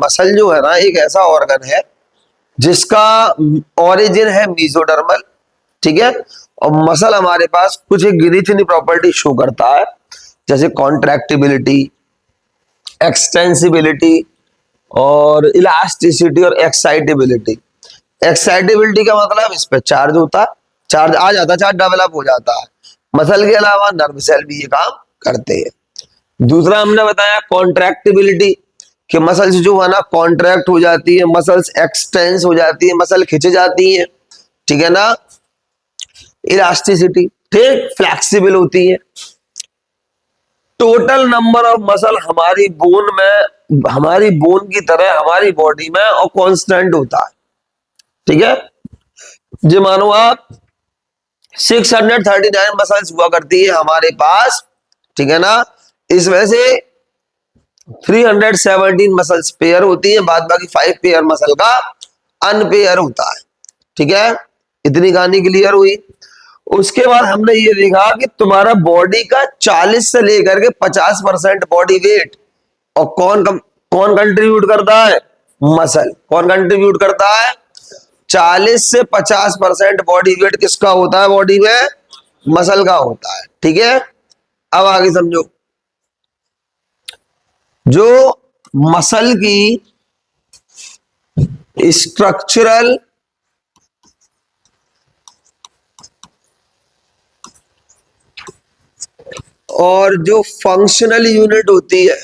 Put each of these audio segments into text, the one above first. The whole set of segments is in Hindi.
मसल जो है ना एक ऐसा ऑर्गन है जिसका ओरिजिन है मीजोडर्मल, ठीक है। और मसल हमारे पास कुछ एक गिनी चुनी प्रॉपर्टी शो करता है, जैसे कॉन्ट्रैक्टिबिलिटी, एक्सटेंसिबिलिटी और इलास्टिसिटी और एक्साइटेबिलिटी। एक्साइटेबिलिटी का मतलब इस पे चार्ज होता है, चार्ज आ जाता है, चार्ज डेवलप हो जाता है। मसल के अलावा नर्व सेल भी ये काम करते हैं। दूसरा हमने बताया कॉन्ट्रैक्टिबिलिटी, कि मसल्स जो है ना कॉन्ट्रैक्ट हो जाती है, मसल्स एक्सटेंस हो जाती है, मसल खिंच जाती है, ठीक है ना। इलास्टिसिटी, ठीक, फ्लेक्सिबल होती है। टोटल नंबर ऑफ मसल हमारी बोन में, हमारी बोन की तरह हमारी बॉडी में और कांस्टेंट होता है, ठीक है। जो मानो आप 639 मसल्स हुआ करती है हमारे पास, ठीक है ना। इसमें से 317 मसल्स पेयर होती है, बाद बाकी 5 पेयर मसल का अनपेयर होता है, ठीक है। इतनी कहानी क्लियर हुई। उसके बाद हमने ये देखा कि तुम्हारा बॉडी का 40 से लेकर के 50% बॉडी वेट और कौन कंट्रीब्यूट करता है? मसल। कौन कंट्रीब्यूट करता है? 40 से 50% बॉडी वेट किसका होता है बॉडी में? मसल का होता है, ठीक है। अब आगे समझो, जो मसल की स्ट्रक्चरल और जो फंक्शनल यूनिट होती है,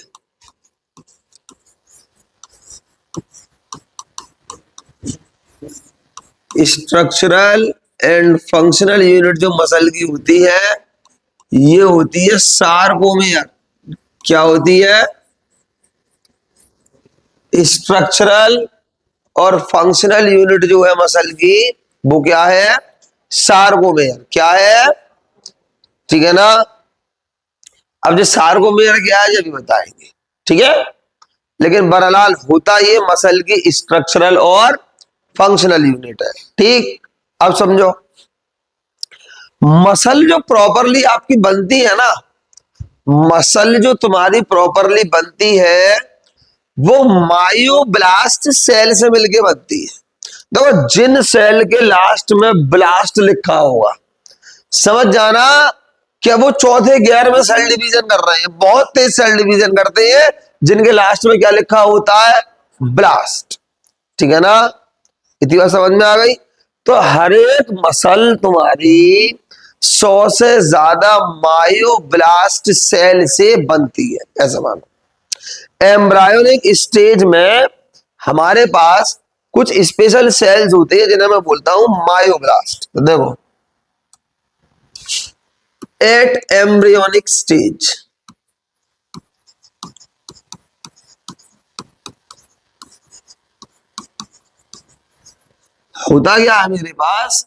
स्ट्रक्चरल एंड फंक्शनल यूनिट जो मसल की होती है, ये होती है सार्कोमेयर। क्या होती है? स्ट्रक्चरल और फंक्शनल यूनिट जो है मसल की, वो क्या है? सार्कोमेयर। क्या है? ठीक है ना। अब जो सार्कोमेयर क्या है ये भी बताएंगे, ठीक है। लेकिन बहरहाल होता ये मसल की स्ट्रक्चरल और फंक्शनल यूनिट है, ठीक। अब समझो, मसल जो प्रॉपरली आपकी बनती है ना, मसल जो तुम्हारी प्रॉपरली बनती है वो मायोब्लास्ट सेल से मिलके बनती है। देखो, जिन सेल के लास्ट में ब्लास्ट लिखा होगा, समझ जाना कि वो चौथे गियर में सेल डिवीजन कर रहे हैं, बहुत तेज सेल डिवीजन करते हैं, जिनके लास्ट में क्या लिखा होता है? ब्लास्ट, ठीक है ना। इतनी बात समझ में आ गई। तो हर एक मसल तुम्हारी 100 से ज्यादा मायोब्लास्ट सेल से बनती है, ऐसा मानो। एम्ब्रायोनिक स्टेज में हमारे पास कुछ स्पेशल सेल्स होते हैं जिन्हें मैं बोलता हूं मायोब्लास्ट। तो देखो, एट एम्ब्रियोनिक स्टेज, होता क्या है मेरे पास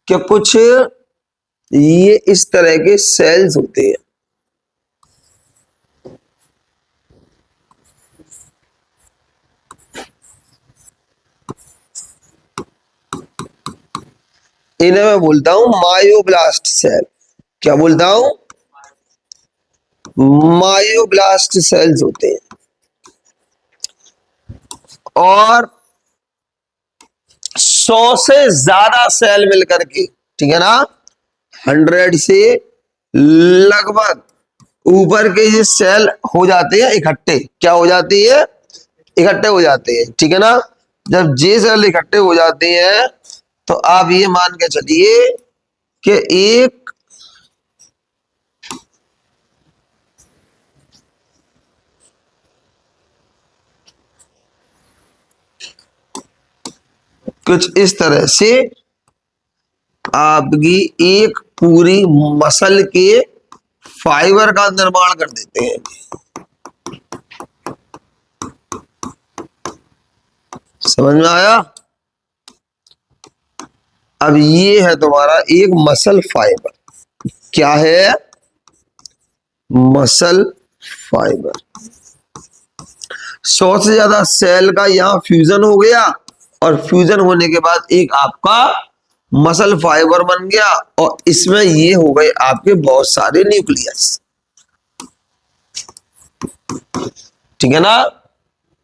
कि कुछ ये इस तरह के सेल्स होते हैं, इन्हें मैं बोलता हूं मायोब्लास्ट सेल। क्या बोलता हूं? मायोब्लास्ट सेल्स होते हैं। और 100 से ज्यादा सेल मिलकर के, ठीक है ना, 100 से लगभग ऊपर के ये सेल हो जाते हैं इकट्ठे। क्या हो जाती है? इकट्ठे हो जाते हैं, ठीक है ना। जब ये सेल इकट्ठे हो जाते हैं तो आप ये मान के चलिए कि एक कुछ इस तरह से आपकी एक पूरी मसल के फाइबर का निर्माण कर देते हैं। समझ में आया? अब ये है तुम्हारा एक मसल फाइबर। क्या है? Muscle fibre. 100 से ज्यादा सेल का यहां फ्यूजन हो गया और फ्यूजन होने के बाद एक आपका मसल फाइबर बन गया और इसमें ये हो गए आपके बहुत सारे न्यूक्लियस, ठीक है ना।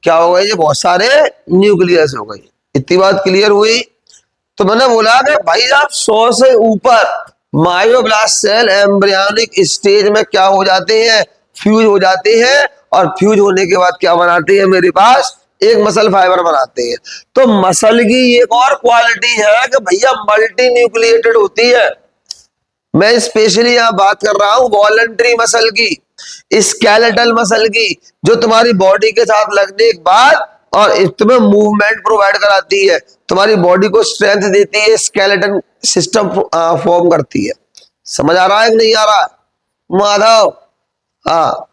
क्या हो गए, ये बहुत सारे न्यूक्लियस हो गए। इतनी बात क्लियर हुई। तो मैंने बोला कि भाई आप 100 से ऊपर मायोब्लास्ट सेल एम्ब्रियोनिक स्टेज में क्या हो जाते हैं, फ्यूज हो जाते हैं, और फ्यूज होने के बाद क्या बनाते हैं मेरे पास, एक मसल फाइबर बनाते हैं। तो मसल की एक और क्वालिटी है कि भैया मल्टी न्यूक्लिएटेड होती है। मैं स्पेशली यहां बात कर रहा हूं वॉलंटरी मसल की, स्केलेटल मसल की, जो तुम्हारी बॉडी के साथ लगने के बाद और तुम्हें मूवमेंट प्रोवाइड कराती है, तुम्हारी बॉडी को स्ट्रेंथ देती है, स्केलेटन सिस्टम फॉर्म करती है। समझ आ रहा है कि नहीं आ रहा माधव? हाँ,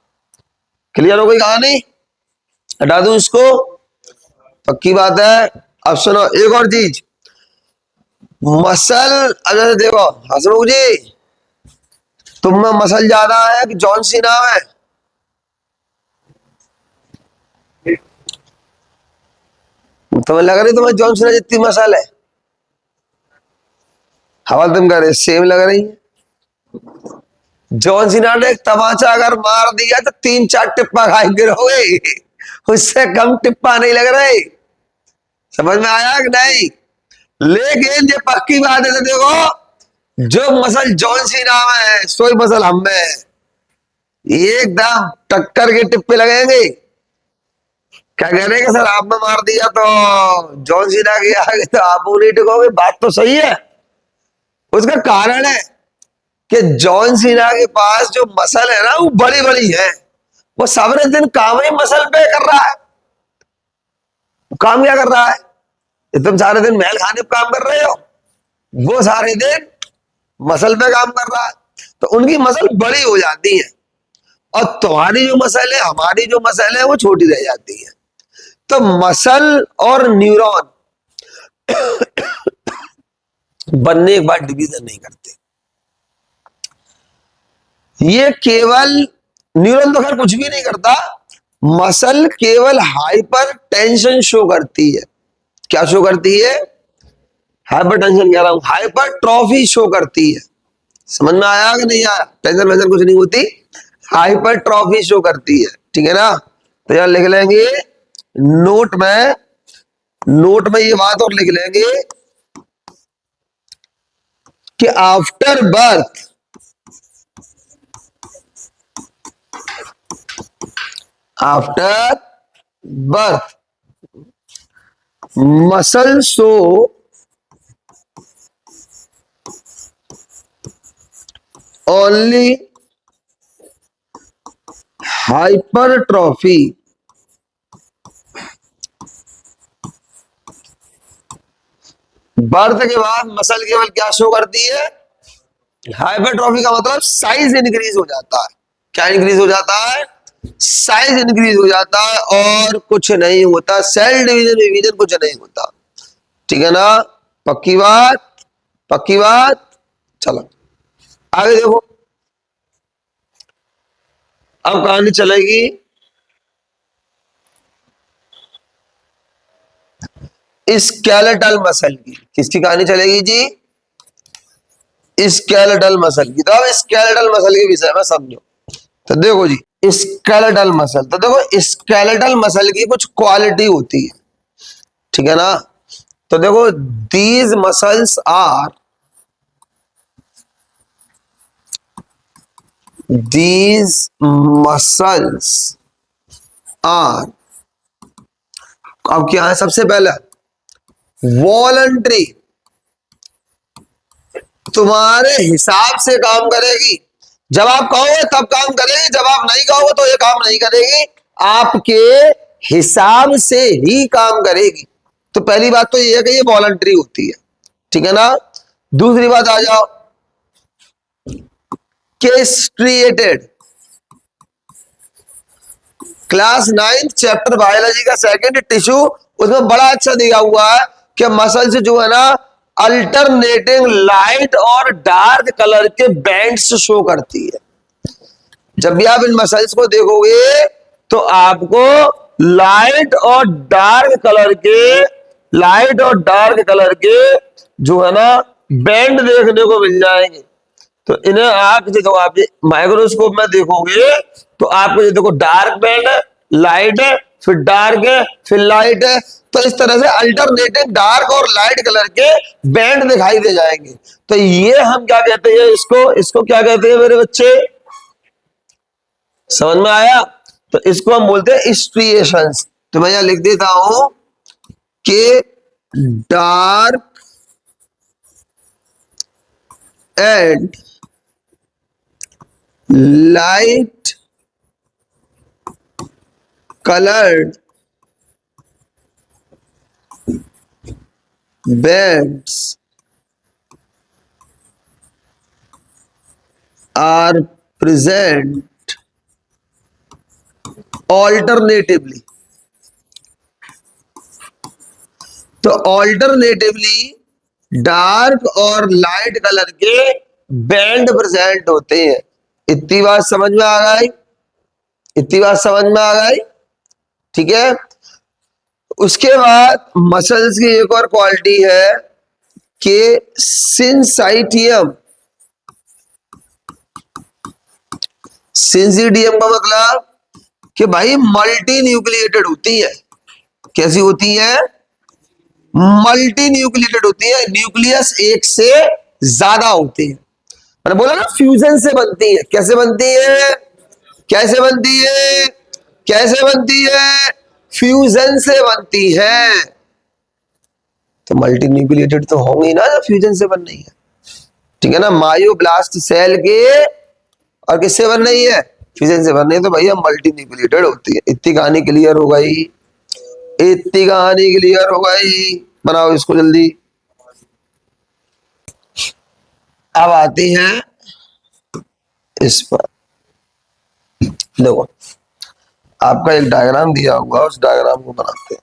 क्लियर हो गई कहानी? हटा दूं इसको? पक्की बात है। अब सुनो एक और चीज, मसल, अगर देखो हसमुख जी, तुम में मसल ज्यादा है कि जॉन सीना है? तुम्हें लग रही तुम्हें जॉन सीना जितनी मसल है? हवा तुम कर रहे सेम लग रही है। जॉन सीना ने एक तमाचा अगर मार दिया तो 3-4 टिप्पा खाए गिरोगे, उससे कम टिप्पा नहीं लग रहे। समझ में आया कि नहीं? लेकिन ये पक्की बात है, तो देखो जो मसल जॉन सीना में है सोई मसल हम में है, एकदम टक्कर के टिप्पे लगेंगे। क्या कह रहे हैं सर, आपने मार दिया तो जॉन सीना के आगे तो आप नहीं टिकोगे? बात तो सही है। उसका कारण है कि जॉन सीना के पास जो मसल है ना वो बड़ी बड़ी है, वो सारे दिन काम ही मसल पे कर रहा है। काम क्या कर रहा है? तुम सारे दिन महल खाने पे काम कर रहे हो, वो सारे दिन मसल पे काम कर रहा है, तो उनकी मसल बड़ी हो जाती है, और तुम्हारी जो मसल है, हमारी जो मसल है, वो छोटी रह जाती है। तो मसल और न्यूरॉन बनने के बाद डिवीजन नहीं करते। ये केवल न्यूरॉन तो खैर कुछ भी नहीं करता, मसल केवल हाइपर टेंशन शो करती है। क्या शो करती है? हाइपर टेंशन कह रहा हूं, हाइपर ट्रॉफी शो करती है। समझ में आया कि नहीं आया? टेंशन वेंशन कुछ नहीं होती, हाइपर ट्रॉफी शो करती है। ठीक है ना? तो यार लिख लेंगे नोट में, नोट में ये बात और लिख लेंगे कि after birth, after birth muscle show only hypertrophy birth के बाद मसल केवल क्या शो करती है? हाइपरट्रॉफी का मतलब साइज इंक्रीज हो जाता है। क्या इंक्रीज हो जाता है? साइज इंक्रीज हो जाता है, और कुछ नहीं होता, सेल डिवीजन डिवीजन कुछ नहीं होता। ठीक है ना? पक्की बात? पक्की बात। चलो आगे देखो, अब कहानी चलेगी स्केलेटल मसल की। किसकी कहानी चलेगी जी? स्केलेटल मसल की। तो अब स्केलेटल मसल के विषय में समझो। तो देखो जी, स्केलेटल मसल, तो देखो स्केलेटल मसल की कुछ क्वालिटी होती है। ठीक है ना? तो देखो, these muscles are, these muscles are, अब क्या है? सबसे पहले वॉलंटरी, तुम्हारे हिसाब से काम करेगी। जब आप कहोगे तब काम करेगी, जब आप नहीं कहोगे तो ये काम नहीं करेगी, आपके हिसाब से ही काम करेगी। तो पहली बात तो ये है कि ये वॉलंटरी होती है। ठीक है ना? दूसरी बात आ जाओ, केस्ट्रिएटेड। क्लास 9 चैप्टर बायोलॉजी का सेकंड टिश्यू, उसमें बड़ा अच्छा दिया हुआ है कि मसल्स जो है ना अल्टरनेटिंग लाइट और डार्क कलर के बैंड्स शो करती है। जब भी आप इन मसल्स को देखोगे तो आपको लाइट और डार्क कलर के, लाइट और डार्क कलर के जो है ना बैंड देखने को मिल जाएंगे। तो इन्हें आप देखो, आप माइक्रोस्कोप में देखोगे तो आपको ये देखो डार्क बैंड है, लाइट है, फिर डार्क है, फिर लाइट है। तो इस तरह से अल्टरनेटिव डार्क और लाइट कलर के बैंड दिखाई दे जाएंगे। तो ये हम क्या कहते हैं, इसको इसको क्या कहते हैं मेरे बच्चे, समझ में आया? तो इसको हम बोलते हैं स्ट्रिएशंस। तो मैं यहां लिख देता हूं कि dark and light colored bands are present alternatively। तो ऑल्टरनेटिवली डार्क और लाइट कलर के बैंड प्रेजेंट होते हैं। इतनी बात समझ में आ गई? इतनी बात समझ में आ गई? ठीक है। उसके बाद मसल्स की एक और क्वालिटी है कि सिंसाइटियम। सिंसिडियम का मतलब कि भाई मल्टी न्यूक्लिएटेड होती है। कैसी होती है? मल्टी न्यूक्लिएटेड होती है, न्यूक्लियस एक से ज्यादा होती है। मैंने बोला ना फ्यूजन से बनती है। कैसे बनती है? कैसे बनती है? कैसे बनती है? फ्यूजन से बनती है। तो मल्टी न्यूक्लिएटेड तो होंगी ना जब फ्यूजन से बन रही है। ठीक है ना। मायोब्लास्ट सेल के और किससे बन रही है? फ्यूजन से बन रही है। तो भैया मल्टी न्यूक्लिएटेड होती है। इतनी कहानी क्लियर हो गई? इतनी कहानी क्लियर हो गई? बनाओ इसको जल्दी। अब आती हैं इस पर। देखो, आपका एक डायग्राम दिया हुआ, उस डायग्राम को बनाते हैं।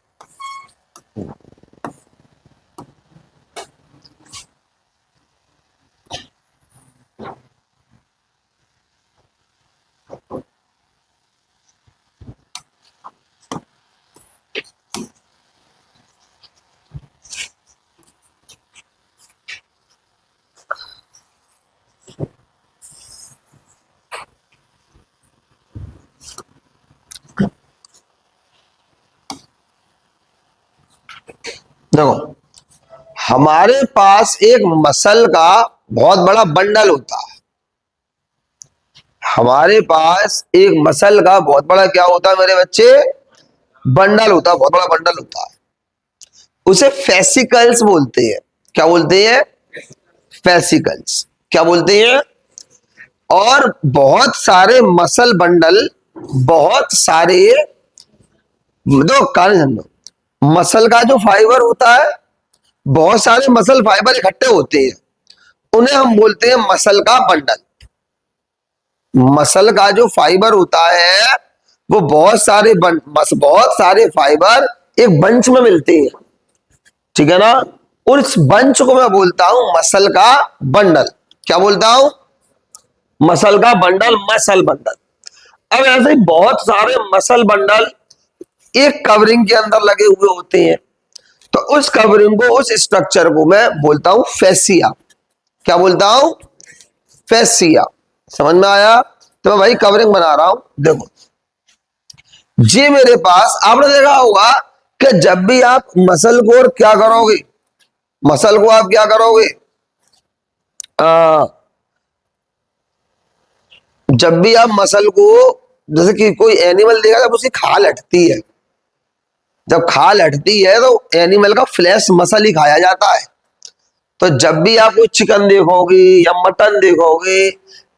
देखो, हमारे पास एक मसल का बहुत बड़ा बंडल होता है। हमारे पास एक मसल का बहुत बड़ा क्या होता है मेरे बच्चे? बंडल होता है, बहुत बड़ा बंडल होता है। उसे फेसिकल्स बोलते हैं। क्या बोलते हैं? फेसिकल्स। क्या बोलते हैं? और बहुत सारे मसल बंडल, बहुत सारे, दो कारण समझो, मसल का जो फाइबर होता है, बहुत सारे मसल फाइबर इकट्ठे होते हैं, उन्हें हम बोलते हैं मसल का बंडल। मसल का जो फाइबर होता है वो बहुत सारे फाइबर एक बंच में मिलते हैं। ठीक है ना। उस बंच को मैं बोलता हूं मसल का बंडल। क्या बोलता हूं? मसल का बंडल, मसल बंडल। अब ऐसे ही बहुत सारे मसल बंडल एक कवरिंग के अंदर लगे हुए होते हैं। तो उस कवरिंग को, उस स्ट्रक्चर को मैं बोलता हूं फेसिया। क्या बोलता हूं? फेसिया। समझ में आया? तो मैं भाई कवरिंग बना रहा हूं। देखो, जी मेरे पास आपने देखा होगा कि जब भी आप मसल को और क्या करोगे, मसल को आप क्या करोगे, जब भी आप मसल को, जैसे कि कोई एनिमल देखा, जब उसकी खाल हटती है, जब खाल हटती है तो एनिमल का फ्लैश मसल ही खाया जाता है। तो जब भी आप कोई चिकन देखोगे या मटन देखोगे,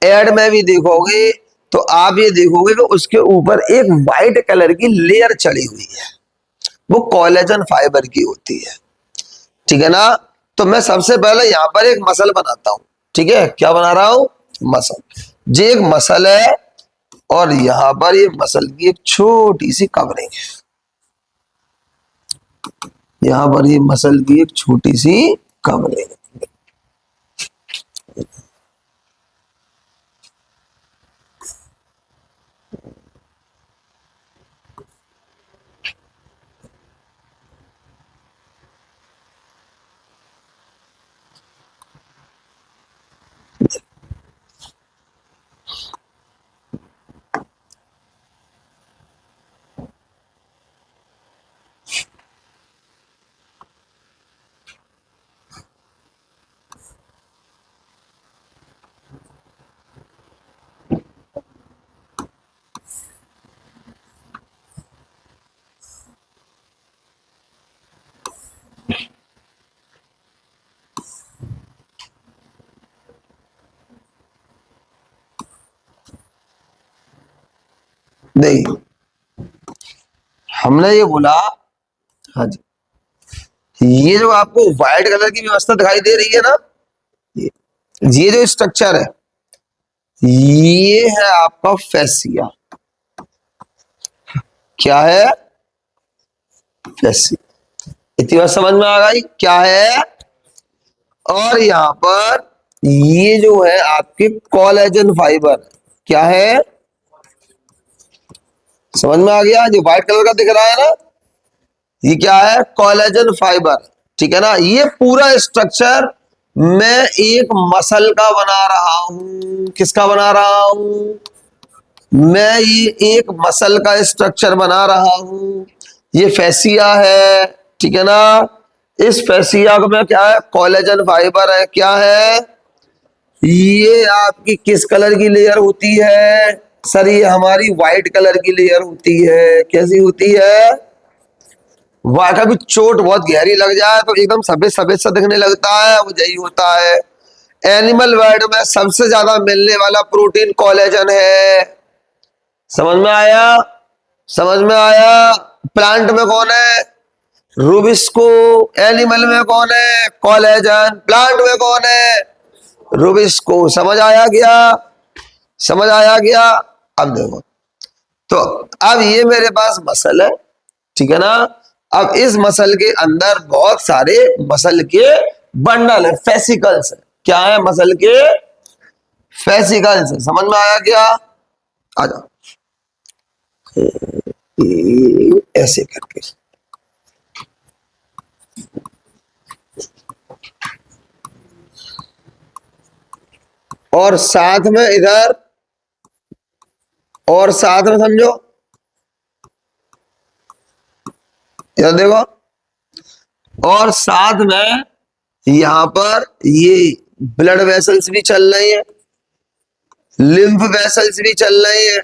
एड में भी देखोगे, तो आप ये देखोगे कि उसके ऊपर एक व्हाइट कलर की लेयर चढ़ी हुई है। वो कोलेजन फाइबर की होती है। ठीक है ना। तो मैं सबसे पहले यहां पर एक मसल बनाता हूं। ठीक है, क्या बना रहा हूं? मसल। ये एक मसल है और यहां पर ये मसल की एक छोटी सी कवरिंग है। यहां पर ये मसल की एक छोटी सी कवरिंग है। नहीं, हमने ये बोला, हाँ जी, ये जो आपको व्हाइट कलर की व्यवस्था दिखाई दे रही है ना, ये ये जो स्ट्रक्चर है, ये है आपका फेसिया। क्या है? फेसिया। इतनी बात समझ में आ गई क्या है? और यहां पर ये जो है आपके कोलेजन फाइबर, क्या है? समझ में आ गया? जो व्हाइट कलर का दिख रहा है ना, ये क्या है? Collagen fibre. ठीक है ना? ये पूरा स्ट्रक्चर मैं एक मसल का बना रहा हूं। किसका बना रहा हूं? मैं ये एक मसल का स्ट्रक्चर बना रहा हूं। ये फेसिया है, ठीक है ना? इस फेसिया में क्या है? कोलेजन फाइबर है। क्या है? ये आपकी किस कलर की लेयर होती है? सर ये हमारी व्हाइट कलर की लेयर होती है। कैसी होती है? वहां का भी चोट बहुत गहरी लग जाए तो एकदम सफेद सफेद सा दिखने लगता है, वो यही होता है। एनिमल वर्ल्ड में सबसे ज्यादा मिलने वाला प्रोटीन कोलेजन है। समझ में आया? समझ में आया? प्लांट में कौन है? रूबिस्को। एनिमल में कौन है? कोलेजन। प्लांट में कौन है? रूबिस्को। समझ आया क्या? समझ आया क्या? अब देखो, तो अब ये मेरे पास मसल है, ठीक है ना? अब इस मसल के अंदर बहुत सारे मसल के बंडल है, फेसिकल्स है। क्या है? मसल के फेसिकल्स है। समझ में आया क्या? आ जाओ, ऐसे करके। और साथ में इधर, और साथ में समझो, इधर देखो, और साथ में यहां पर ये ब्लड वेसल्स भी चल रही हैं, लिम्फ वेसल्स भी चल रहे हैं,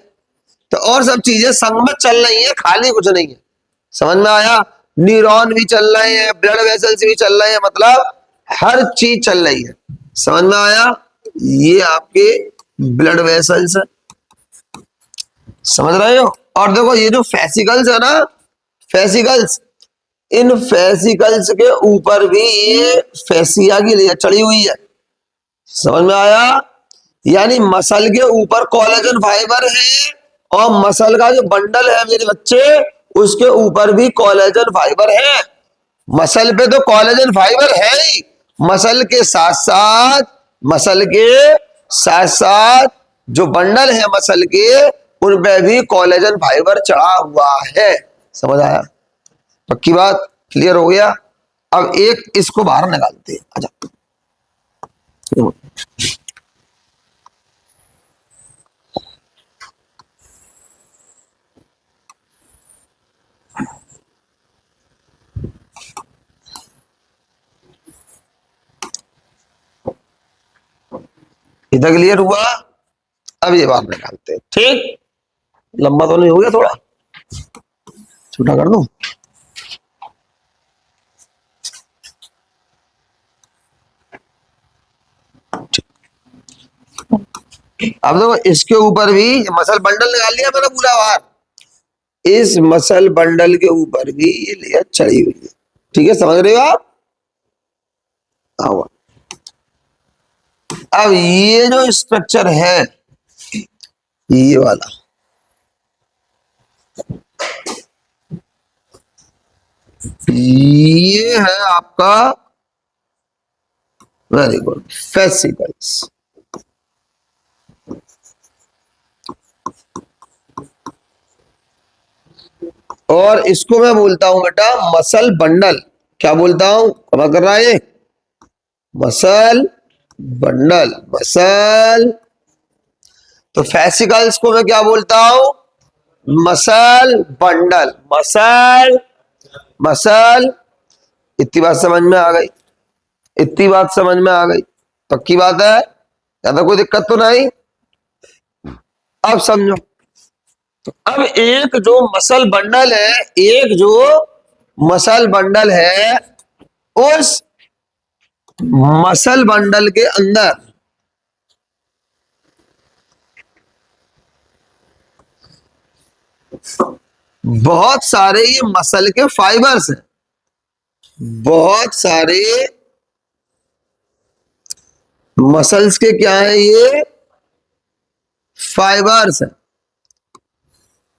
तो और सब चीजें संग में चल रही हैं, खाली कुछ नहीं है। समझ में आया? न्यूरॉन भी चल रहे हैं, ब्लड वेसल्स भी चल रहे हैं, मतलब हर चीज चल रही है। समझ में आया? ये आपके ब्लड वेसल्स है। समझ रहे हो? और देखो ये जो फेसिकल्स है ना, फेसिकल्स, इन फेसिकल्स के ऊपर भी ये फेसिया की लेयर चढ़ी हुई है। समझ में आया? यानी मसल के ऊपर कोलेजन फाइबर है, और मसल का जो बंडल है मेरे बच्चे, उसके ऊपर भी कोलेजन फाइबर है। मसल पे तो कोलेजन फाइबर है ही, मसल के साथ साथ, मसल के साथ साथ जो बंडल है मसल के, उन पे भी कोलेजन फाइबर चढ़ा हुआ है। समझ आया? पक्की बात? क्लियर हो गया? अब एक इसको बाहर निकालते हैं। अच्छा, इधर क्लियर हुआ? अब ये बाहर निकालते हैं। ठीक, लंबा तो नहीं हो गया? थोड़ा छोटा कर दूं? अब देखो, इसके ऊपर भी मसल बंडल निकाल लिया मैंने पूरा बाहर। इस मसल बंडल के ऊपर भी ये लेयर चढ़ी हुई है। ठीक है, समझ रहे हो आप? हाँ। अब ये जो स्ट्रक्चर है, ये वाला, ये है आपका, वेरी गुड, फेसिकल्स। और इसको मैं बोलता हूं बेटा मसल बंडल। क्या बोलता हूं? क्या कर रहा है ये? Muscle bundle. मसल, तो फेसिकल्स को मैं क्या बोलता हूं? Muscle bundle. Muscle, muscle. इतनी बात समझ में आ गई? इतनी बात समझ में आ गई? पक्की बात है? ज्यादा कोई दिक्कत तो नहीं? अब समझो, अब एक जो मसल बंडल है, एक जो मसल बंडल है, उस मसल बंडल के अंदर बहुत सारे ये मसल के फाइबर्स हैं, बहुत सारे मसल्स के क्या है, ये फाइबर्स है।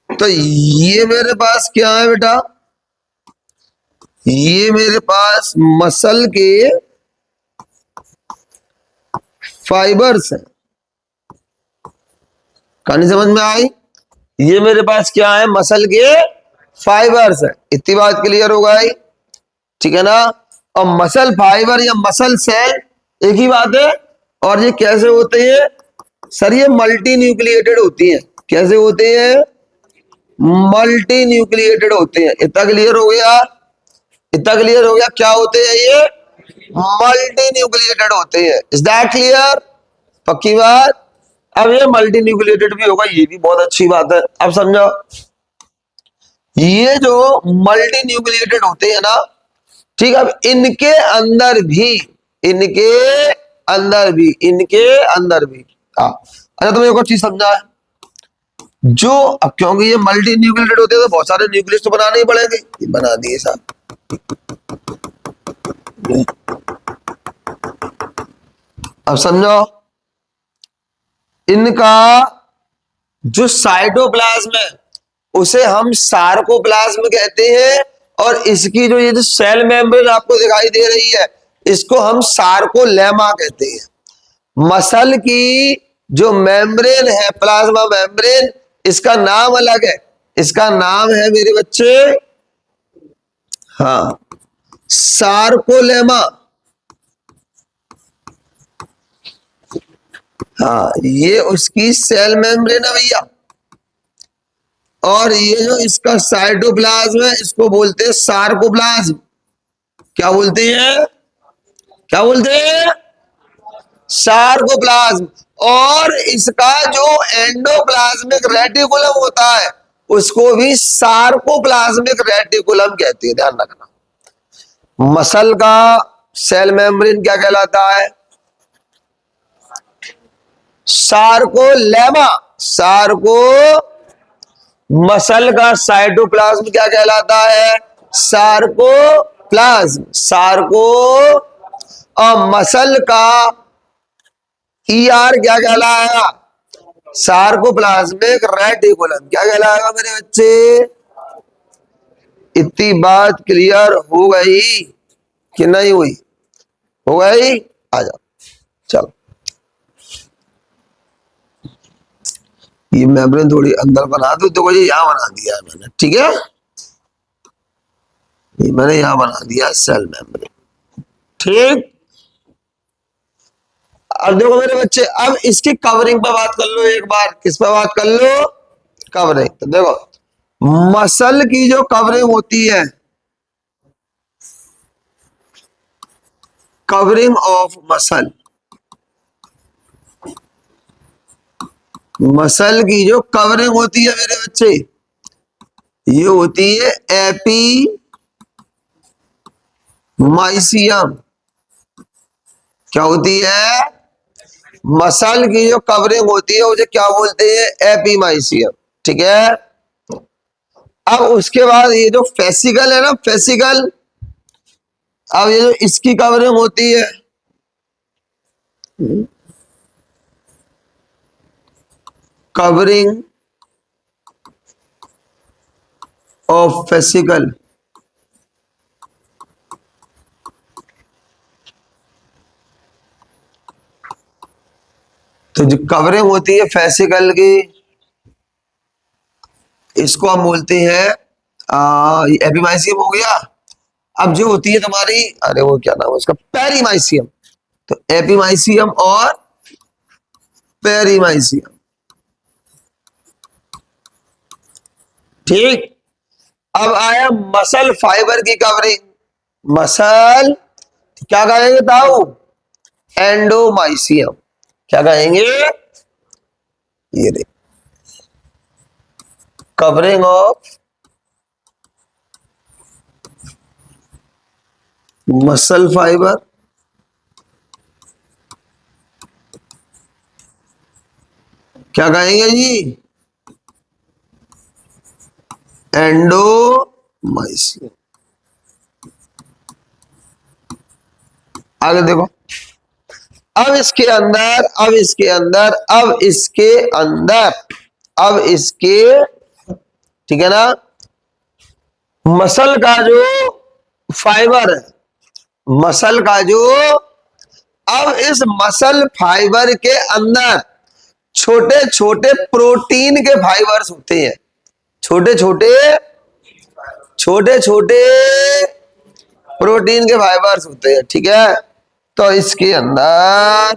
तो ये मेरे पास क्या है बेटा, ये मेरे पास मसल के फाइबर्स है। कहानी समझ में आई? ये मेरे पास क्या है, मसल के फाइबर्स है। इतनी बात क्लियर हो गई, ठीक है ना। और मसल फाइबर या मसल सेल एक ही बात है। और ये कैसे होते हैं सर, ये मल्टी न्यूक्लिएटेड होती हैं। कैसे होते हैं, मल्टी न्यूक्लिएटेड होते हैं। इतना क्लियर हो गया, इतना क्लियर हो गया। क्या होते हैं ये, मल्टी न्यूक्लिएटेड होते हैं। Is that clear? पक्की बात। अब ये मल्टी न्यूक्लिएटेड भी होगा, ये भी बहुत अच्छी बात है। अब समझो, ये जो मल्टी न्यूक्लिएटेड होते हैं ना, ठीक है। अब इनके अंदर भी, इनके अंदर भी, इनके अंदर भी अच्छा तुम्हें एक और चीज समझा है, जो अब क्योंकि ये मल्टी न्यूक्लिएटेड होते हैं तो बहुत सारे न्यूक्लियस तो बनाने ही पड़ेंगे। ये बना दिए साहब। अब समझो, इनका जो साइटोप्लाज्म है उसे हम सार्कोप्लाज्म कहते हैं, और इसकी जो ये जो सेल मेम्ब्रेन आपको दिखाई दे रही है इसको हम सार्कोलेमा कहते हैं। मसल की जो मेम्ब्रेन है, प्लाज्मा मेम्ब्रेन, इसका नाम अलग है। इसका नाम है मेरे बच्चे, हाँ, सार्कोलेमा। हाँ, ये उसकी सेल मेम्ब्रेन है भैया। और ये जो इसका साइटोप्लाज्म है इसको बोलते हैं सार्कोप्लाज्म। क्या बोलते हैं, क्या बोलते हैं, सार्कोप्लाज्म। और इसका जो एंडोप्लाज्मिक रेटिकुलम होता है उसको भी सार्कोप्लाज्मिक रेटिकुलम कहते हैं। ध्यान रखना, मसल का सेल मेम्ब्रेन क्या कहलाता है, सार्कोलेमा। सार्को, मसल का साइटोप्लाज्म क्या कहलाता है, सार्कोप्लाज्म। सार्को, और मसल का ईआर क्या कहलाएगा, सार्कोप्लाज्मिक रेटिकुलम। क्या कहलाएगा मेरे बच्चे? इतनी बात क्लियर हो गई कि नहीं हुई? हो गई। आ जाओ, चलो। ये मेम्ब्रेन थोड़ी अंदर बना दो, तो ये यहां बना दिया है मैंने, ठीक है। ये मैंने यहां बना दिया सेल मेम्ब्रेन, ठीक। अब देखो मेरे बच्चे, अब इसकी कवरिंग पर बात कर लो एक बार। किस पर बात कर लो, कवरिंग। तो देखो, मसल की जो कवरिंग होती है, कवरिंग ऑफ मसल, मसल की जो कवरिंग होती है मेरे बच्चे, ये होती है एपीमाइसियम। क्या होती है, मसल की जो कवरिंग होती है उसे क्या बोलते हैं, एपीमाइसियम, ठीक है। अब उसके बाद ये जो फेसिकल है ना, फेसिकल, अब ये जो इसकी कवरिंग होती है, कवरिंग ऑफ फेसिकल, तो जो कवरिंग होती है फेसिकल की, इसको हम बोलते हैं एपिमाइसियम हो गया। अब जो होती है तुम्हारी, अरे वो क्या नाम है उसका, पेरीमाइसियम। तो एपिमाइसियम और पेरीमाइसियम, ठीक। अब आया मसल फाइबर की कवरिंग। मसल क्या कहेंगे ताऊ, एंडोमाइसियम। क्या कहेंगे, ये देख, कवरिंग ऑफ मसल फाइबर, क्या कहेंगे जी, एंडोमाइसियम। आगे देखो, अब इसके अंदर अब इसके अंदर अब इसके अंदर अब इसके, ठीक है ना, मसल का जो फाइबर है, मसल का जो, अब इस मसल फाइबर के अंदर छोटे छोटे प्रोटीन के फाइबर्स होते हैं, छोटे छोटे छोटे छोटे प्रोटीन के फाइबर्स होते हैं, ठीक है। तो इसके अंदर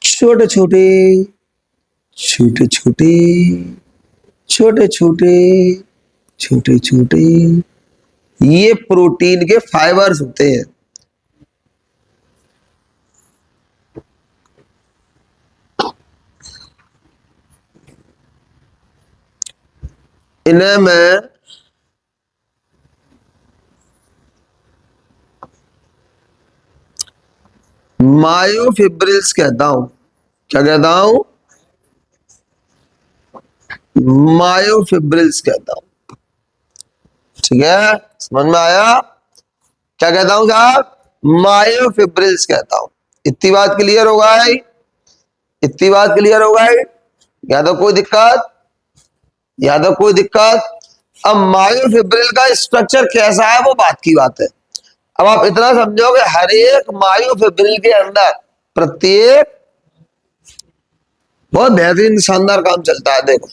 छोटे छोटे छोटे छोटे छोटे छोटे छोटे छोटे ये प्रोटीन के फाइबर्स होते हैं। इन्हें मैं मायोफिब्रिल्स कहता हूं। क्या कहता हूं? मायोफिब्रिल्स कहता हूं, ठीक है। समझ में आया? क्या कहता हूं साहब? मायोफिब्रिल्स कहता हूं। इतनी बात क्लियर होगा है? इतनी बात क्लियर होगा है? या तो कोई दिक्कत, या तो कोई दिक्कत? अब मायोफिब्रिल का स्ट्रक्चर कैसा है वो बात की बात है। अब आप इतना समझो कि हर एक मायोफिब्रिल के अंदर प्रत्येक बहुत बेहतरीन शानदार काम चलता है। देखो,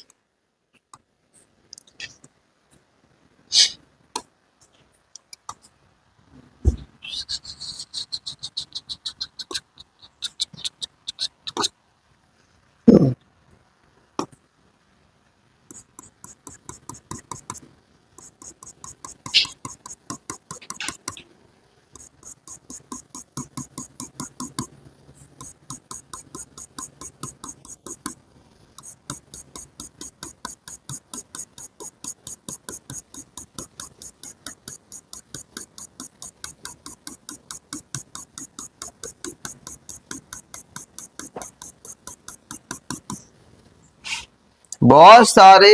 बहुत सारे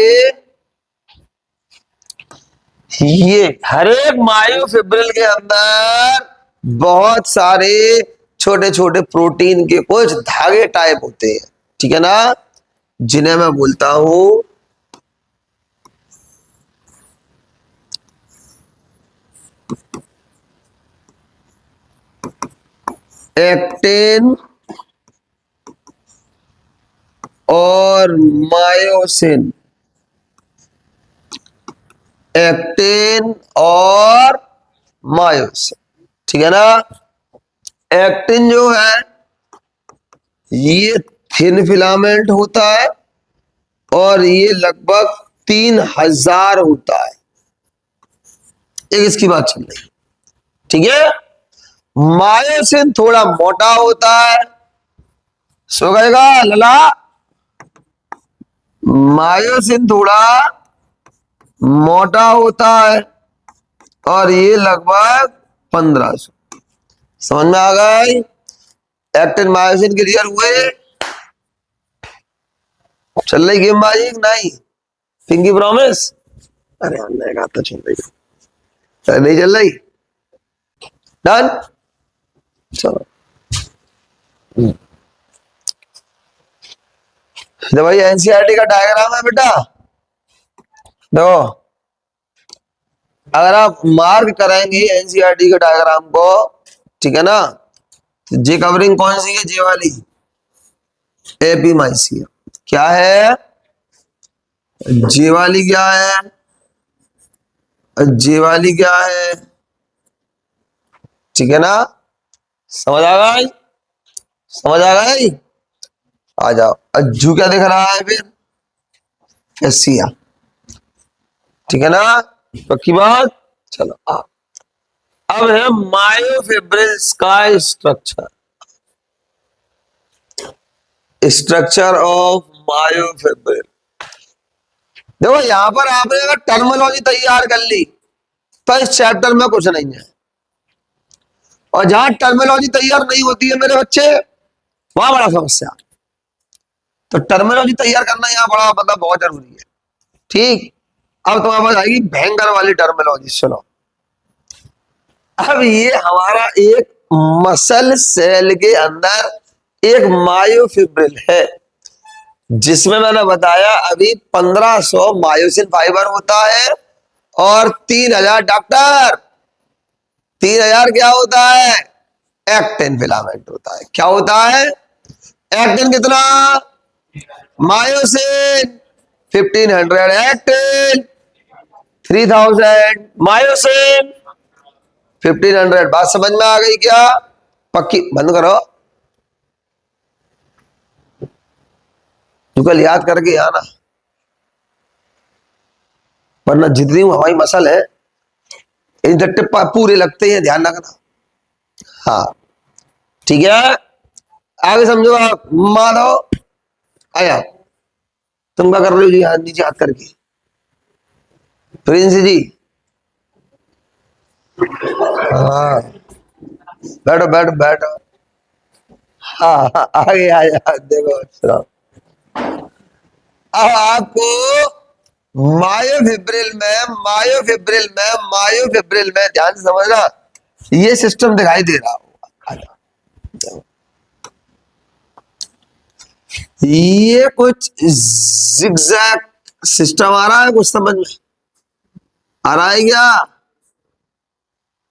ये हर एक मायोफिब्रिल के अंदर बहुत सारे छोटे छोटे प्रोटीन के कुछ धागे टाइप होते हैं, ठीक है ना, जिन्हें मैं बोलता हूं एक्टिन और मायोसिन। एक्टिन और मायोसिन, ठीक है ना। एक्टिन जो है ये थिन फिलामेंट होता है और ये लगभग 3000 होता है। एक इसकी बात चल रही, ठीक है। मायोसिन थोड़ा मोटा होता है, सो गएगा लला। मायोसिन थोड़ा मोटा होता है और ये लगभग 1500। समझ में आ गई? एक्टिन मायोसिन क्लियर हुए? चल रही गेमबाजी नहीं? Pinky promise? अरे हमने कहा तो चल रही, नहीं चल रही? डन, चलो। तो भाई एनसीईआरटी का डायग्राम है बेटा, देखो अगर आप मार्क करेंगे एनसीईआरटी के डायग्राम को, ठीक है ना, तो जे कवरिंग कौन सी है? जे वाली, एपीमाइसियम। क्या है? जे वाली क्या है? जे वाली क्या है? ठीक है ना, समझ आ गई? समझ आ गई? आ जाओ। अज्जू क्या दिख रहा है फिर? एसिया, ठीक है ना, पक्की बात। चलो अब है मायोफिब्रिल्स का स्ट्रक्चर। Structure of myofibril. देखो यहां पर आपने अगर टर्मिनोलॉजी तैयार कर ली तो इस चैप्टर में कुछ नहीं है, और जहां टर्मिनोलॉजी तैयार नहीं होती है मेरे बच्चे, वहां बड़ा समस्या। तो टर्मिनोलॉजी तैयार करना यहाँ बड़ा मतलब बहुत जरूरी है। ठीक, अब तुम्हारे पास आएगी भयंकर वाली टर्मिनोलॉजी, सुनो। अब ये हमारा एक मसल सेल के अंदर एक मायोफिब्रिल है, जिसमें मैंने बताया अभी 1500 मायोसिन फाइबर होता है और 3000 डॉक्टर 3000 क्या होता है? एक्टिन फिलामेंट होता है। क्या होता है? एक्टिन कितना? Myosin 1500 actin, 3000 myosin 1500। बात समझ में आ गई क्या? पक्की? बंद करो, तू कल याद करके आना, वरना जितनी हमारी मसल है इन टिप्पा पूरे लगते हैं, ध्यान रखना। हाँ ठीक है, आगे समझो आप। माधव आया, तुम क्या कर रहे हो जी? हाथ नीचे हाथ करके। प्रिंस जी हाँ, बैठो बैठो बैठो। हाँ हाँ, आगे आया, देखो सुनो। अब आपको मायोफिब्रिल में ध्यान से समझना, ये सिस्टम दिखाई दे रहा होगा। ये कुछ जिगजैग सिस्टम आ रहा है, कुछ समझ में आ रहा है क्या?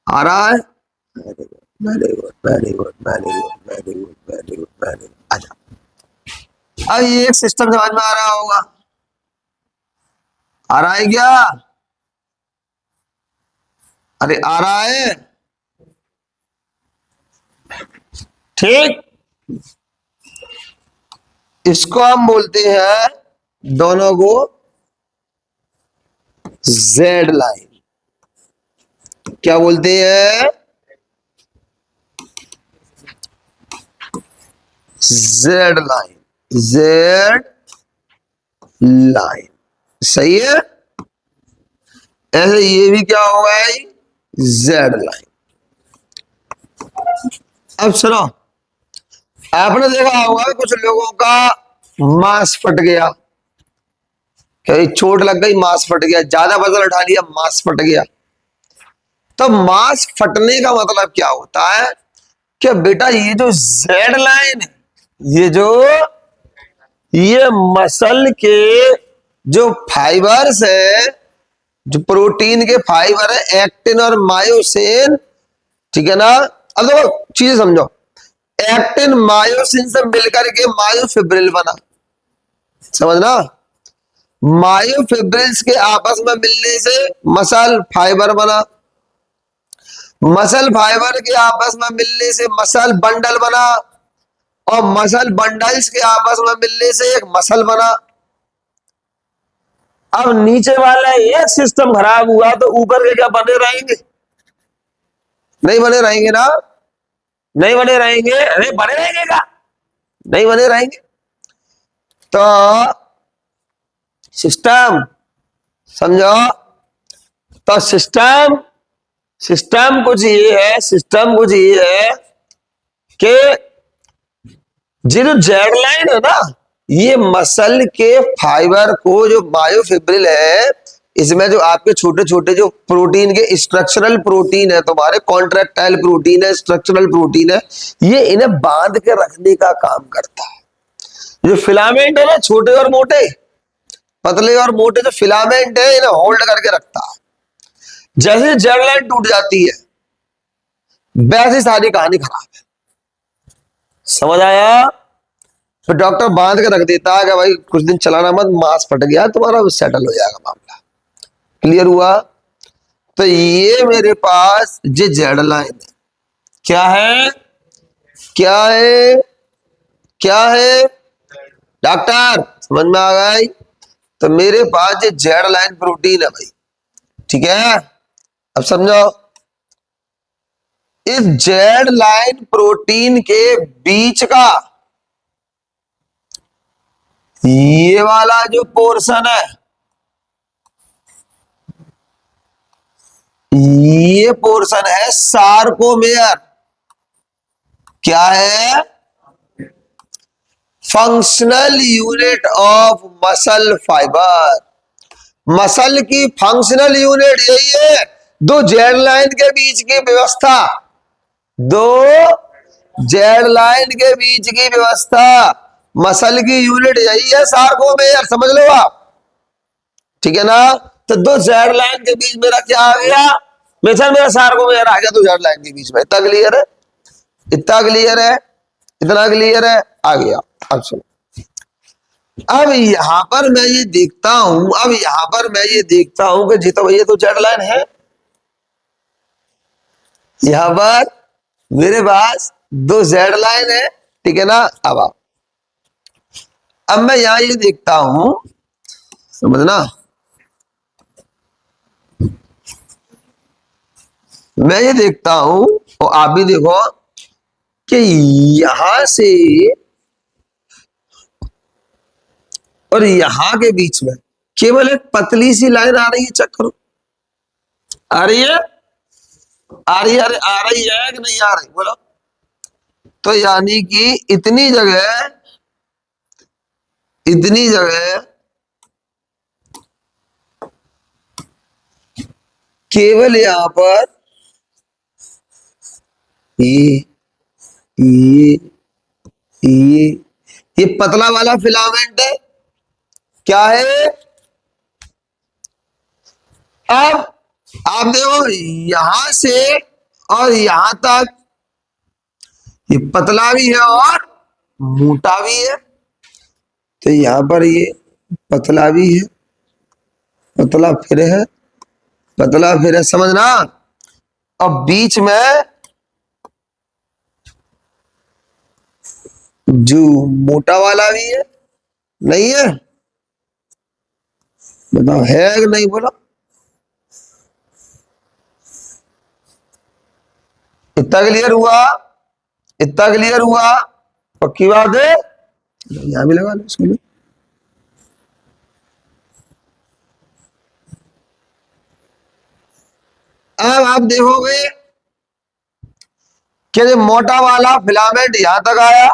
आ रहा है? Very good very good very good very good very good very good very good. अच्छा, अब ये एक सिस्टम समझ में आ रहा होगा, आ रहा है क्या? अरे आ रहा है, ठीक। इसको हम बोलते हैं दोनों को जेड लाइन। क्या बोलते हैं? जेड लाइन, जेड लाइन, सही है। ऐसे ये भी क्या होगा? Z line. अब सुनो, आपने देखा होगा कुछ लोगों का मांस फट गया, क्या चोट लग गई, मांस फट गया, ज्यादा वजन उठा लिया, मांस फट गया। तो मांस फटने का मतलब क्या होता है? कि बेटा ये जो जेड लाइन है, ये जो ये मसल के जो फाइबर्स है, जो प्रोटीन के फाइबर है, एक्टिन और मायोसिन, ठीक है ना। अब देखो चीज समझो, एक्टिन मायोसिन से मिलकर के मायोफिब्रिल बना, समझना। मायोफिब्रिल्स के आपस में मिलने से मसल फाइबर बना, मसल फाइबर के आपस में मिलने से मसल बंडल बना, और मसल बंडल्स के आपस में मिलने से एक मसल बना। अब नीचे वाला एक सिस्टम खराब हुआ तो ऊपर के क्या बने रहेंगे? नहीं बने रहेंगे ना, नहीं बने रहेंगे। अरे बने रहेंगे क्या? नहीं बने रहेंगे। तो सिस्टम समझो, तो सिस्टम सिस्टम कुछ ये है, सिस्टम कुछ ये है कि जो जेड लाइन है ना, ये मसल के फाइबर को, जो मायोफिब्रिल है, इसमें जो आपके छोटे छोटे जो प्रोटीन के स्ट्रक्चरल प्रोटीन है, तुम्हारे कॉन्ट्रैक्टाइल प्रोटीन है, स्ट्रक्चरल प्रोटीन है, ये इन्हें बांध के रखने का काम करता है। जो फिलामेंट है ना, छोटे और मोटे, पतले और मोटे जो फिलामेंट है, इन्हें होल्ड करके रखता है। जैसे जेड लाइन टूट जाती है, वैसी सारी कहानी खराब है। समझ आया? तो डॉक्टर बांध के रख देता है कि भाई कुछ दिन चलाना मत, मांस फट गया तुम्हारा, सेटल हो जाएगा मामला। क्लियर हुआ? तो ये मेरे पास ये जेड लाइन है, क्या है? क्या है? क्या है डॉक्टर? समझ में आ गई? तो मेरे पास ये जेड लाइन प्रोटीन है भाई, ठीक है। अब समझो, इस जेड लाइन प्रोटीन के बीच का ये वाला जो पोर्शन है, ये पोर्शन है सार्कोमेयर। क्या है? Functional unit of muscle fibre. Muscle की फंक्शनल यूनिट यही है, दो जेड लाइन के बीच की व्यवस्था, दो जेड लाइन के बीच की व्यवस्था, मसल की यूनिट यही है सार्कोमेयर, समझ लो आप, ठीक है ना। तो दो जेड लाइन के बीच मेरा क्या आ गया, मेरा सार्कोमेयर आ गया दो जेड लाइन के बीच में। इतना क्लियर है, इतना क्लियर है, इतना क्लियर है, आ गया। अब सुनो, अब यहां पर मैं ये देखता हूं, अब यहां पर मैं ये देखता हूं कि जीतो भैया तो जेड लाइन है, यहां पर मेरे पास दो जेड लाइन है, ठीक है ना। अब मैं यहां ये देखता हूं, समझना, मैं ये देखता हूं और आप भी देखो कि यहां से और यहां के बीच में केवल एक पतली सी लाइन आ रही है, चेक करो, आ रही है, आ रही है, आ रही है कि नहीं आ रही, बोलो। तो यानी कि इतनी जगह, इतनी जगह केवल यहां पर ये ये ये ये पतला वाला फिलामेंट है, क्या है। अब आप देखो यहां से और यहां तक ये पतला भी है और मोटा भी है, तो यहां पर ये पतला भी है, पतला फिर है, पतला फिर है, समझना। अब बीच में जो मोटा वाला भी है, नहीं है, बताओ है कि नहीं, बोलो। इतना क्लियर हुआ, इतना क्लियर हुआ, पक्की बात है। यहां भी लगा लो इसको, अब आप देखोगे कि जो मोटा वाला फिलामेंट यहां तक आया,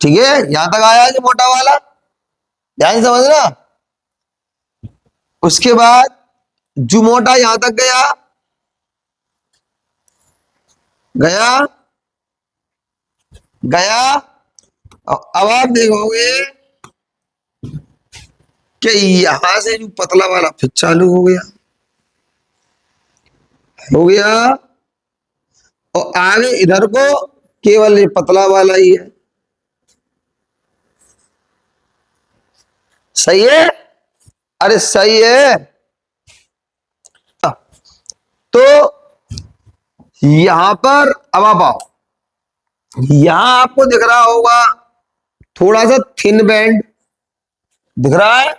ठीक है, यहां तक आया जो मोटा वाला, ध्यान से समझना। उसके बाद जो मोटा यहां तक गया, गया, गया, अब आप देखोगे कि यहां से जो पतला वाला फिर चालू हो गया, हो गया, और आगे इधर को केवल ये पतला वाला ही है, सही है, अरे सही है। तो यहां पर अब आप आओ, यहां आपको दिख रहा होगा थोड़ा सा थिन बैंड दिख रहा है,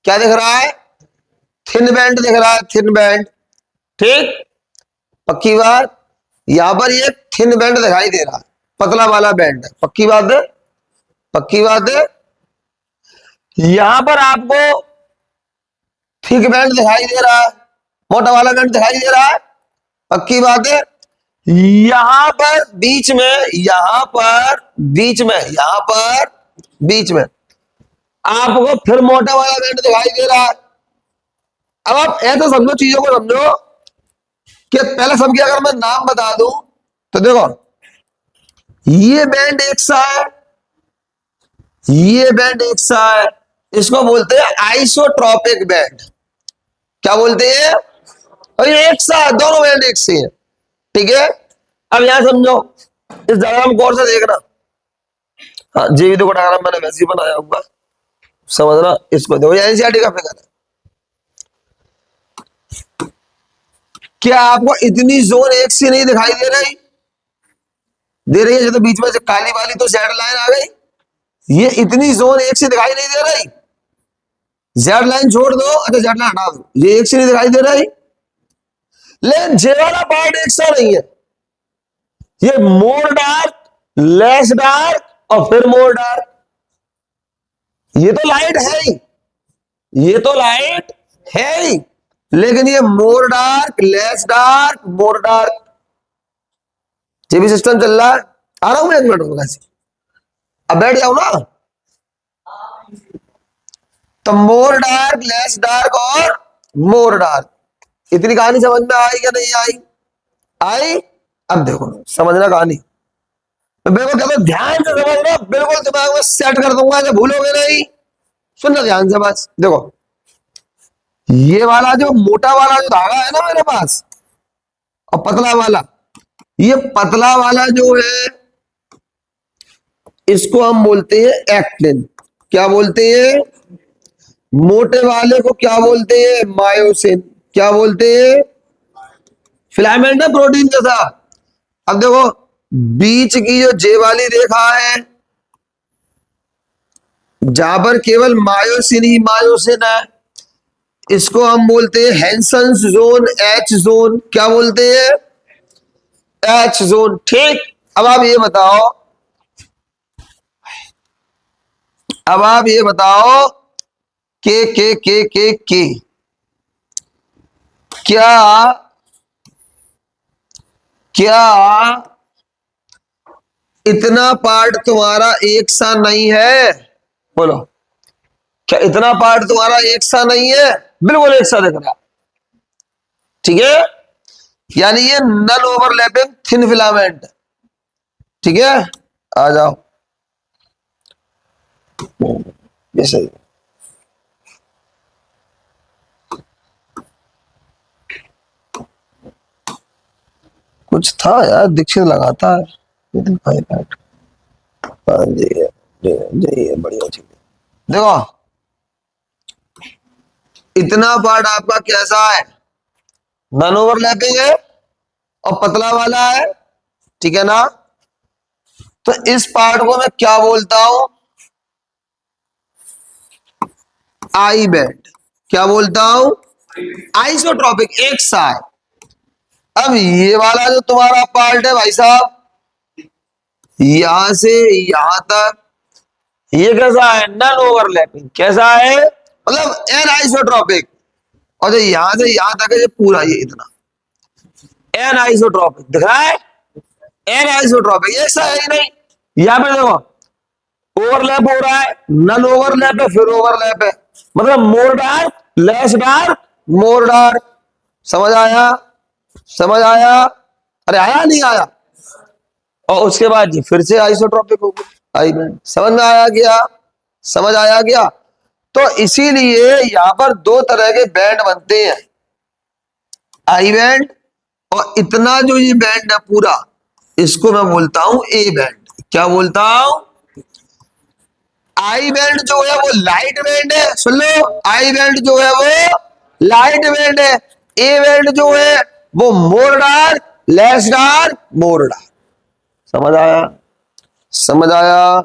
क्या दिख रहा है, थिन बैंड दिख रहा है, थिन बैंड, ठीक, पक्की बात। यहां पर ये थिन बैंड दिखाई दे रहा है, पतला वाला बैंड है, पक्की बात है, पक्की बात है। यहां पर आपको थिक बैंड दिखाई दे रहा है, मोटा वाला बैंड दिखाई दे रहा है, पक्की बात है। यहां पर बीच में, यहां पर बीच में, यहां पर बीच में आपको फिर मोटा वाला बैंड दिखाई दे रहा है। अब आप ऐसा समझो, चीजों को समझो कि पहले सबके अगर मैं नाम बता दूं तो देखो, ये बैंड एक सा है, ये बैंड एक सा है, इसको बोलते हैं आइसोट्रॉपिक बैंड, क्या बोलते हैं, और ये एक सा है, दोनों बैंड एक से है, ठीक है। अब यहां समझो, इस डायग्राम को और से देखना, हाँ जीवी को डायग्राम मैंने वैसे ही बनाया होगा, समझना, इसको देखो, ये एनसीईआरटी का फिगर है। क्या आपको इतनी जोन एक सी नहीं दिखाई दे रही, दे रही है, जो तो बीच में से काली वाली तो जेड लाइन आ गई, ये इतनी जोन एक सी दिखाई नहीं दे रही, जेड लाइन छोड़ दो, अच्छा जेड लाइन हटा दो, ये एक सी नहीं दिखाई दे रही, लेकिन जे वाला पार्ट एक सा नहीं है, ये मोर डार्क, लेस डार्क और फिर मोर डार्क। ये तो लाइट है ही, ये तो लाइट है ही, लेकिन ये more dark, less dark, more dark, ये भी सिस्टम चल रहा है। आ रहा हूं मैं, 1 मिनट होगा, अब बैठ जाओ ना। तो मोर डार्क, लेस डार्क और मोर डार्क, इतनी कहानी समझ में आई क्या नहीं आई? आई। अब देखो समझना कहानी, तो बिल्कुल देखो ध्यान से समझना, बिल्कुल दिमाग में सेट कर दूंगा, जब भूलोगे नहीं। सुनना ध्यान से बस देखो, ये वाला जो मोटा वाला जो धागा है ना मेरे पास, और पतला वाला, ये पतला वाला जो है इसको हम बोलते हैं एक्टिन। क्या बोलते हैं? मोटे वाले को क्या बोलते हैं? मायोसिन। क्या बोलते हैं? फिलामेंट है प्रोटीन जैसा। अब देखो बीच की जो जे वाली रेखा है, जहां पर केवल मायोसिन ही मायोसिन है, इसको हम बोलते हैं हैंसन्स जोन, एच जोन। क्या बोलते हैं? H zone. ठीक। अब आप ये बताओ, अब आप ये बताओ के क्या क्या इतना पार्ट तुम्हारा एक सा नहीं है? बोलो, क्या इतना पार्ट तुम्हारा एक सा नहीं है? बिल्कुल एक सा दिख रहा। ठीक है, यानी ये नन ओवरलैपिंग थिन फिलामेंट। ठीक है, आ जाओ, ये सही। कुछ था यार, दीक्षित लगाता है। हाँ जी, जी बढ़िया चीज। देखो इतना पार्ट आपका कैसा है? नॉन ओवरलैपिंग है और पतला वाला है। ठीक है ना? तो इस पार्ट को मैं क्या बोलता हूं? I band. क्या बोलता हूं? आइसोट्रॉपिक, एक सा है। अब ये वाला जो तुम्हारा पार्ट है भाई साहब, यहां से यहां तक, ये कैसा है? Non overlapping. कैसा है? मतलब एन आइसोट्रॉपिक। और जो यहां से यहां तक है, ये पूरा ये इतना एन आइसोट्रॉपिक दिख रहा है। एन आइसोट्रॉपिक ऐसा है ही नहीं। यहां पे देखो ओवरलैप हो रहा है, नन ओवरलैप है, फिर ओवरलैप है, मतलब more dark, less dark, more dark. समझ आया? समझ आया? अरे आया नहीं आया? और उसके बाद जी फिर से आइसोट्रॉपिक हो गई, आई बैंड। समझ में आया गया? समझ आया गया? तो इसीलिए यहां पर दो तरह के बैंड बनते हैं, आई बैंड और इतना जो ये बैंड है पूरा, इसको मैं बोलता हूं ए बैंड। क्या बोलता हूं? आई बैंड जो है वो लाइट बैंड है। सुन लो, आई बैंड जो है वो लाइट बैंड है। ए बैंड जो है वो more dark, less dark, more dark. समझ आया? समझ आया?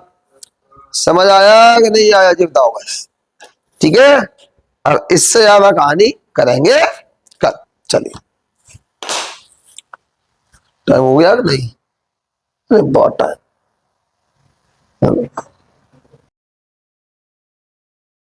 समझ आया कि नहीं आया जी बताओ बस। ठीक है, और इससे ज्यादा कहानी करेंगे कल। चलिए, टाइम हो गया कि नहीं? बहुत टाइम।